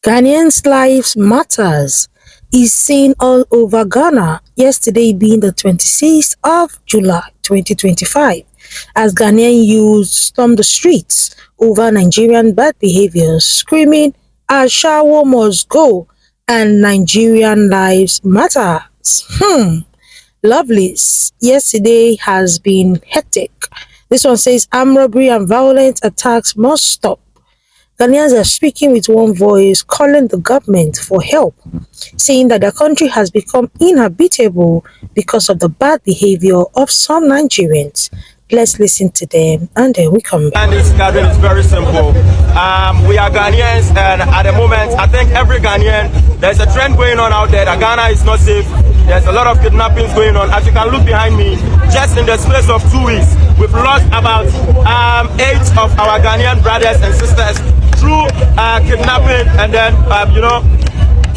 Ghanaians' lives matters is seen all over Ghana, yesterday being the 26th of July 2025, as Ghanaian youth stormed the streets over Nigerian bad behaviors, screaming, "Ashawo must go" and "Nigerian lives matters." Lovely's yesterday has been hectic. This one says armed robbery and violent attacks must stop. Ghanaians are speaking with one voice, calling the government for help, saying that their country has become inhabitable because of the bad behavior of some Nigerians. Let's listen to them and then we come back. And this gathering is very simple. We are Ghanaians, and at the moment, I think every Ghanaian, there's a trend going on out there that Ghana is not safe. There's a lot of kidnappings going on. As you can look behind me, just in the space of 2 weeks, we've lost about 8 of our Ghanaian brothers and sisters through kidnapping and then,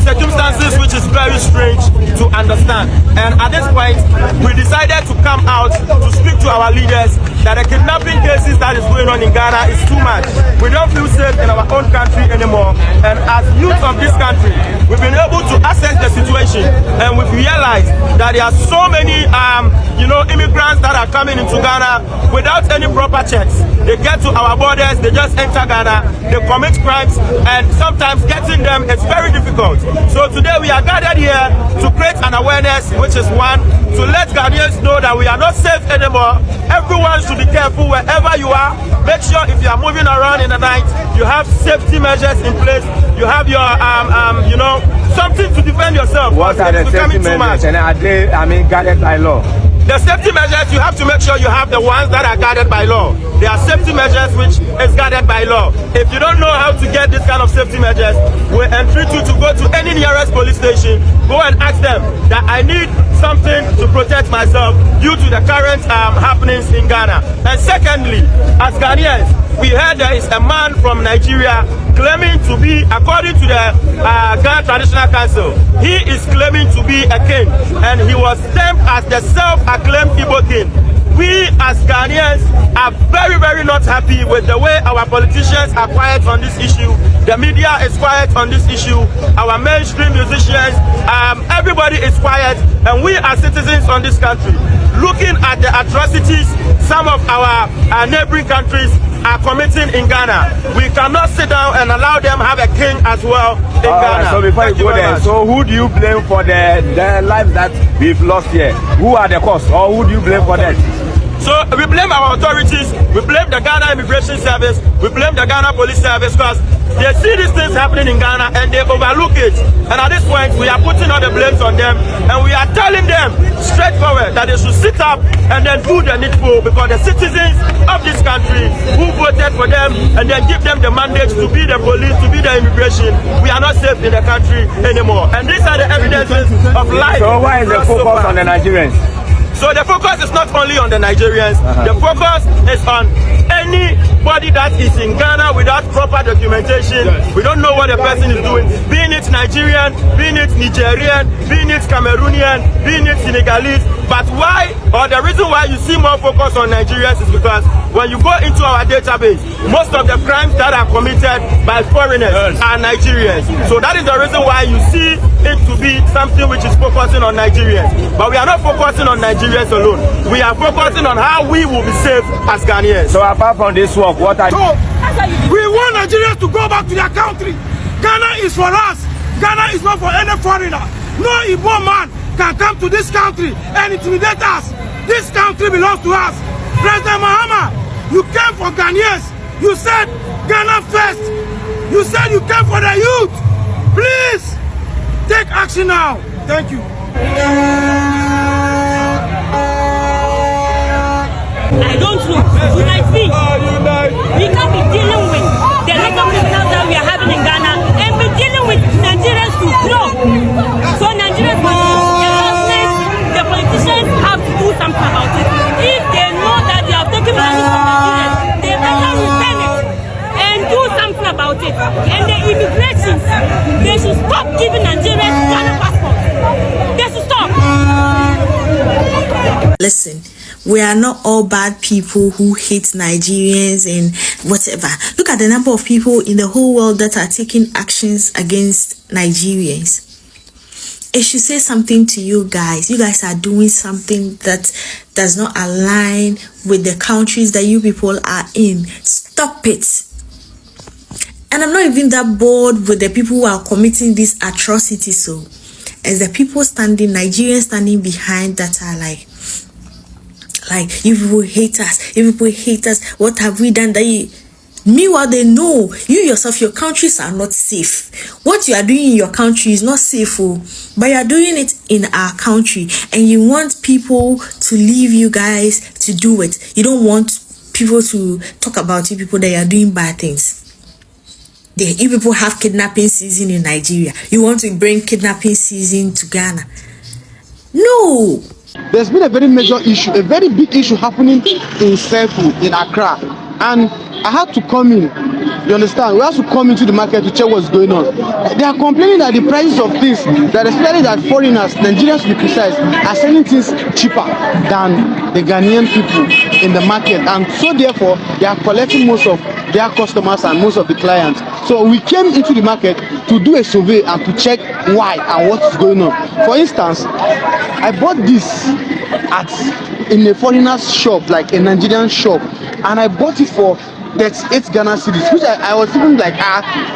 circumstances which is very strange to understand. And at this point, we decided to come out to speak to our leaders that the kidnapping cases that is going on in Ghana is too much. We don't feel safe in our own country anymore. And as youth of this country, we've been able to assess the situation, and we've realized that there are so many immigrants that are coming into Ghana without any proper checks. They get to our borders, they just enter Ghana, they commit crimes, and sometimes getting them is very difficult. So today we are gathered here to create an awareness, which is one, to let Ghanaians know that we are not safe anymore. Everyone should be careful wherever you are. Make sure if you are moving around in the night, you have safety measures in place. You have your, something to defend yourself. What are the safety measures? And are they, guarded by law? The safety measures, you have to make sure you have the ones that are guarded by law. There are safety measures which is guarded by law. If you don't know how to get this kind of safety measures, we entreat you to go to any nearest police station, go and ask them that I need something to protect myself due to the current happenings in Ghana. And secondly, as Ghanaians, we heard there is a man from Nigeria claiming to be, according to the Ghana Traditional Council, he is claiming to be a king, and he was termed as the self-acclaimed igboking. We as Ghanaians are very, very not happy with the way our politicians are quiet on this issue. The media is quiet on this issue. Our mainstream musicians, everybody is quiet, and we as citizens on this country, looking at the atrocities some of our neighboring countries are committing in Ghana, we cannot sit down and allow them have a king as well in Ghana. So before you go there, so who do you blame for the lives that we've lost here? Who are the cause, or who do you blame for that? So we blame our authorities, we blame the Ghana Immigration Service, we blame the Ghana Police Service, because they see these things happening in Ghana and they overlook it. And at this point, we are putting all the blames on them, and we are telling them straightforward that they should sit up and then do the needful, because the citizens of this country who voted for them and then give them the mandate to be the police, to be the immigration, we are not safe in the country anymore. And these are the evidences of life. So why is the focus on the Nigerians? So the focus is not only on the Nigerians, the focus is on anybody that is in Ghana without proper documentation. We don't know what the person is doing, being it Nigerian, being it Nigerian, being it Cameroonian, being it Senegalese. But why, or the reason why you see more focus on Nigerians is because when you go into our database, most of the crimes that are committed by foreigners are Nigerians. So that is the reason why you see it to be something which is focusing on Nigerians. But we are not focusing on Nigerians alone. We are focusing on how we will be safe as Ghanaians. So apart from this work, what are we want Nigerians to go back to their country. Ghana is for us. Ghana is not for any foreigner. No Igbo man can come to this country and intimidate us. This country belongs to us. President Mahama, you came for Ghanaians. You said Ghana first. You said you came for the youth. Please take action now. Thank you. I don't know. Unite me. We can't be dealing with the legal criminals that we are having in Ghana and be dealing with Nigerians to grow. So Nigerians must the government, the politicians have to do something about it. If they know that they have taken money from Nigerians, they better return it and do something about it. And the immigrations, they should stop giving Nigerians Ghana passports. They should stop. Listen, we are not all bad people who hate Nigerians and whatever. Look at the number of people in the whole world that are taking actions against Nigerians. It should say something to you guys. You guys are doing something that does not align with the countries that you people are in. Stop it. And I'm not even that bored with the people who are committing these atrocities. So, as the people Nigerians standing behind that are like, you people hate us. You people hate us. What have we done that you... Meanwhile, they know you yourself, your countries are not safe. What you are doing in your country is not safe, but you are doing it in our country, and you want people to leave you guys to do it. You don't want people to talk about you people that you are doing bad things. You people have kidnapping season in Nigeria. You want to bring kidnapping season to Ghana? No. There's been a very major issue, a very big issue happening in Circle, in Accra, and I had to come in. You understand? We have to come into the market to check what's going on. They are complaining that the prices of things, that especially that foreigners, Nigerians to be precise, are selling things cheaper than the Ghanaian people in the market, and so therefore they are collecting most of their customers and most of the clients. So we came into the market to do a survey and to check why and what is going on. For instance, I bought this in a foreigner's shop, like a Nigerian shop, and I bought it for 38 Ghana cedis, which I was even like,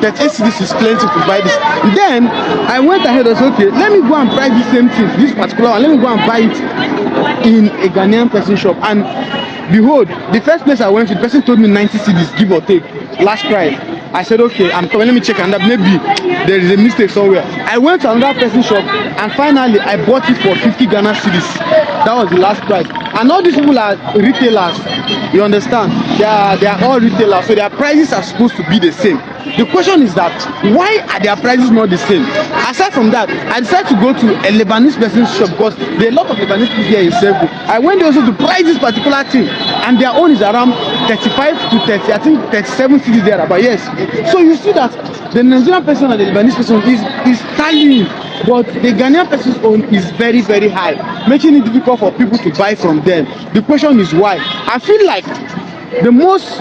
38 cedis is plenty to buy this. Then I went ahead and said, okay, let me go and buy the same thing, this particular one, let me go and buy it in a Ghanaian person shop. And behold, the first place I went to, the person told me 90 cedis, give or take, last price. I said, okay, I'm coming, let me check, and that maybe there is a mistake somewhere. I went to another person's shop, and finally I bought it for 50 Ghana cedis. That was the last price. And all these people are retailers, you understand? They are all retailers, so their prices are supposed to be the same. The question is that, why are their prices not the same? Aside from that, I decided to go to a Lebanese person's shop because there are a lot of Lebanese people here in Circle. I went there also to price this particular thing, and their own is around 35 to 30, I think 37 cities there, but yes. So you see that the Nigerian person and the Lebanese person is tallying, but the Ghanaian person's own is very, very high, making it difficult for people to buy from them. The question is why. I feel like the most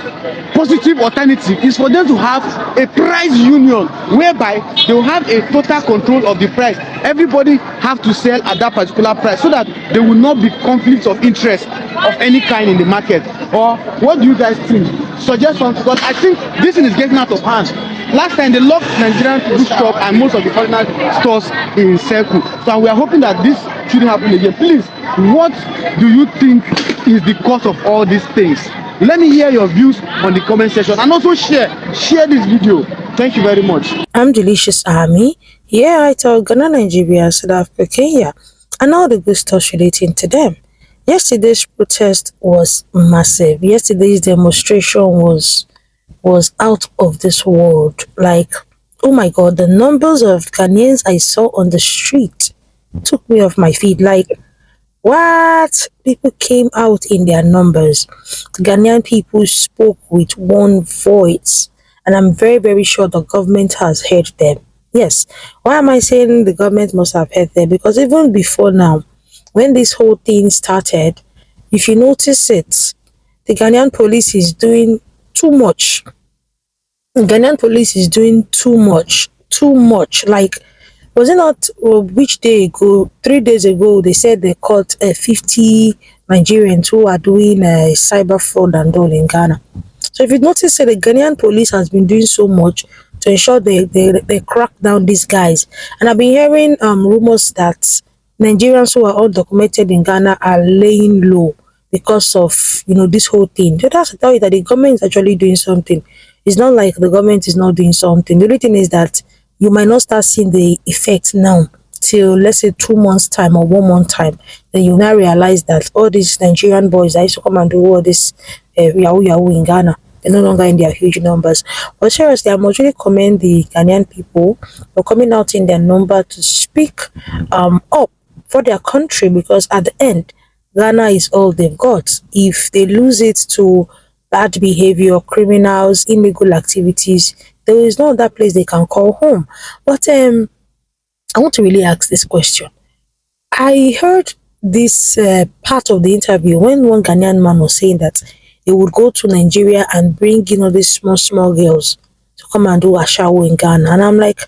positive alternative is for them to have a price union whereby they will have a total control of the price. Everybody have to sell at that particular price so that there will not be conflicts of interest of any kind in the market. Or what do you guys think? Suggest something, because I think this thing is getting out of hand. Last time they locked Nigerian bookshop and most of the foreigner stores in Circle. So we are hoping that this shouldn't happen again. Please, what do you think is the cause of all these things? Let me hear your views on the comment section, and also share this video. Thank you very much. I'm Delicious Army. Yeah, I tell Ghana, Nigeria, South Africa, Kenya, and all the good stuff relating to them. Yesterday's protest was massive. Yesterday's demonstration was out of this world. Like, oh my God, the numbers of Ghanaians I saw on the street took me off my feet. Like, what? People came out in their numbers. The Ghanaian people spoke with one voice, and I'm very, very sure the government has heard them. Yes. Why am I saying the government must have heard them? Because even before now, when this whole thing started, if you notice it, the Ghanaian police is doing too much. The Ghanaian police is doing too much. Like, was it not which day ago, 3 days ago, they said they caught 50 Nigerians who are doing cyber fraud and all in Ghana. So if you notice, the Ghanaian police has been doing so much to ensure they crack down these guys. And I've been hearing rumors that Nigerians who are undocumented in Ghana are laying low because of, this whole thing. So that's to tell you that the government is actually doing something. It's not like the government is not doing something. The only thing is that you might not start seeing the effect now till, let's say, 2 months time or 1 month time. Then you now realize that all these Nigerian boys that used to come and do all this yahoo in Ghana, they're no longer in their huge numbers. But seriously, I must really commend the Ghanaian people for coming out in their number to speak up for their country, because at the end, Ghana is all they've got. If they lose it to bad behavior, criminals, illegal activities, there is no other place they can call home. But I want to really ask this question. I heard this part of the interview when one Ghanaian man was saying that they would go to Nigeria and bring, these small girls to come and do ashawo in Ghana. And I'm like,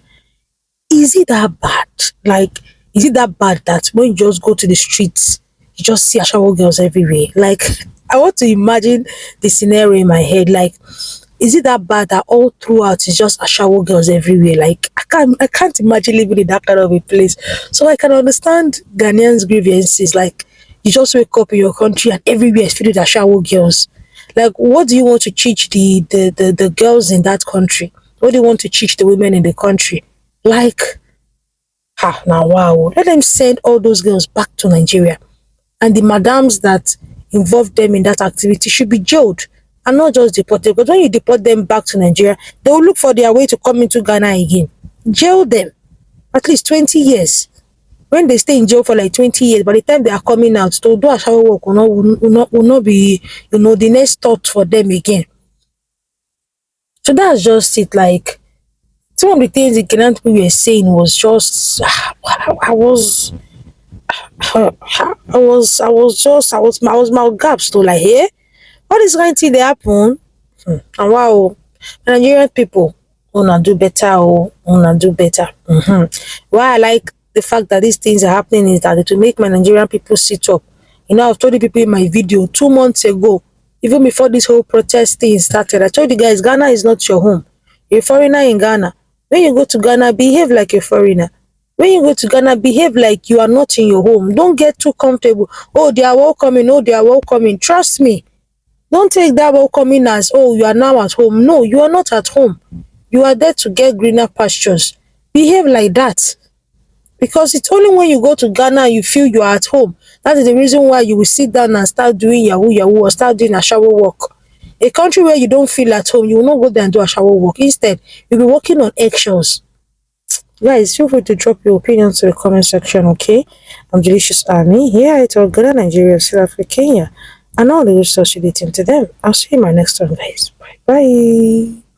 is it that bad? Like, is it that bad that when you just go to the streets, you just see ashawo girls everywhere? Like, I want to imagine the scenario in my head. Like, is it that bad that all throughout it's just ashawo girls everywhere? Like, I can't imagine living in that kind of a place. So I can understand Ghanaians' grievances. Like, you just wake up in your country and everywhere is filled with ashawo girls. Like, what do you want to teach the girls in that country? What do you want to teach the women in the country? Like, now wow, let them send all those girls back to Nigeria, and the madams that involved them in that activity should be jailed and not just deported. Because when you deport them back to Nigeria, they will look for their way to come into Ghana again. Jail them at least 20 years. When they stay in jail for like 20 years, by the time they are coming out, to do a shower work will not be, the next thought for them again. So that's just it. Like, some of the things the Ghanaian people were saying was just, I was my gaps to like, hey, what is going to happen? And wow, Nigerian people, wanna do better, wanna do better. Why I like the fact that these things are happening is that it will make my Nigerian people sit up. I've told the people in my video 2 months ago, even before this whole protest thing started, I told you guys, Ghana is not your home. You're a foreigner in Ghana. When you go to Ghana, behave like a foreigner. When you go to Ghana, behave like you are not in your home. Don't get too comfortable. Oh, they are welcoming. Oh, they are welcoming. Trust me. Don't take that welcoming as, oh, you are now at home. No, you are not at home. You are there to get greener pastures. Behave like that. Because it's only when you go to Ghana you feel you are at home. That is the reason why you will sit down and start doing yahoo or start doing a shower work. A country where you don't feel at home, you will not go there and do a shower work. Instead, you'll be working on eggshells. Guys, feel free to drop your opinions to the comment section, okay? I'm Delicious Army, here at Ghana, Nigeria, South Africa, Kenya, and all the resources relating to them. I'll see you in my next one, guys. Bye-bye.